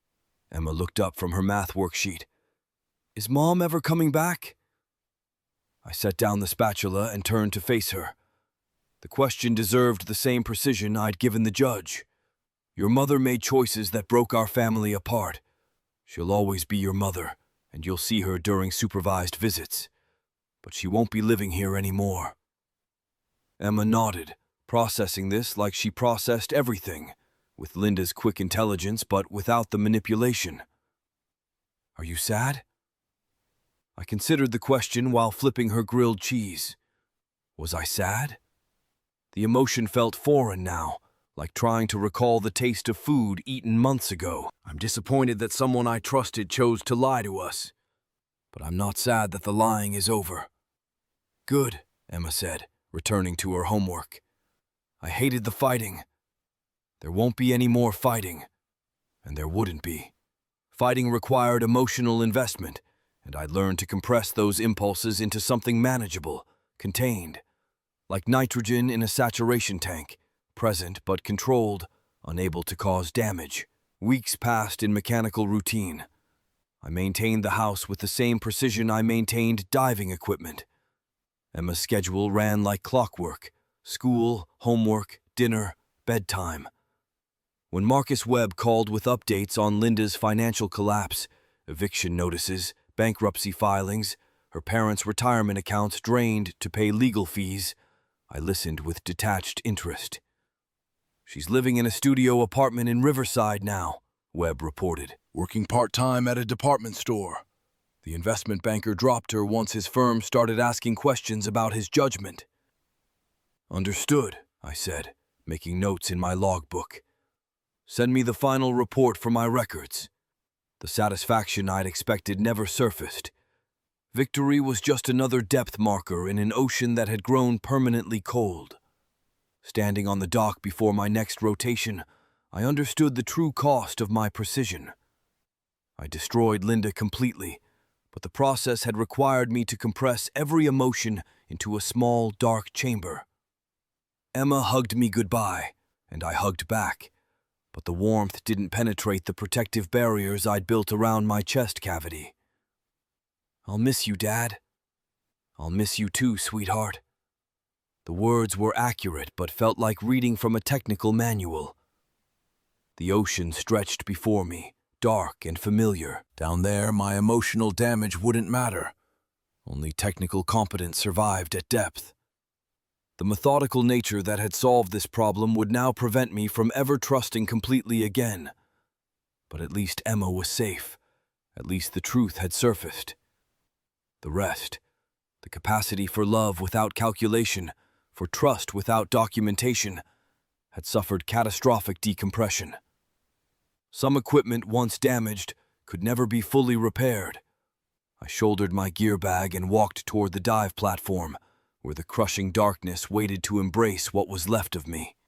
Emma looked up from her math worksheet. "Is Mom ever coming back?" I set down the spatula and turned to face her. The question deserved the same precision I'd given the judge. Your mother made choices that broke our family apart. She'll always be your mother, and you'll see her during supervised visits. But she won't be living here anymore. Emma nodded, processing this like she processed everything, with Linda's quick intelligence but without the manipulation. "Are you sad?" I considered the question while flipping her grilled cheese. Was I sad? The emotion felt foreign now, like trying to recall the taste of food eaten months ago. I'm disappointed that someone I trusted chose to lie to us. But I'm not sad that the lying is over. "Good," Emma said, returning to her homework. "I hated the fighting. There won't be any more fighting. And there wouldn't be. Fighting required emotional investment, and I'd learned to compress those impulses into something manageable, contained. Like nitrogen in a saturation tank, present but controlled, unable to cause damage. Weeks passed in mechanical routine. I maintained the house with the same precision I maintained diving equipment. Emma's schedule ran like clockwork: school, homework, dinner, bedtime. When Marcus Webb called with updates on Linda's financial collapse, eviction notices, bankruptcy filings, her parents' retirement accounts drained to pay legal fees, I listened with detached interest. "She's living in a studio apartment in Riverside now," Webb reported, "working part-time at a department store. The investment banker dropped her once his firm started asking questions about his judgment." "Understood," I said, making notes in my logbook. "Send me the final report for my records." The satisfaction I'd expected never surfaced. Victory was just another depth marker in an ocean that had grown permanently cold. Standing on the dock before my next rotation, I understood the true cost of my precision. I destroyed Linda completely, but the process had required me to compress every emotion into a small, dark chamber. Emma hugged me goodbye, and I hugged back, but the warmth didn't penetrate the protective barriers I'd built around my chest cavity. "I'll miss you, Dad." "I'll miss you too, sweetheart." The words were accurate but felt like reading from a technical manual. The ocean stretched before me, dark and familiar. Down there, my emotional damage wouldn't matter. Only technical competence survived at depth. The methodical nature that had solved this problem would now prevent me from ever trusting completely again. But at least Emma was safe. At least the truth had surfaced. The rest, the capacity for love without calculation, for trust without documentation, had suffered catastrophic decompression. Some equipment once damaged could never be fully repaired. I shouldered my gear bag and walked toward the dive platform, where the crushing darkness waited to embrace what was left of me.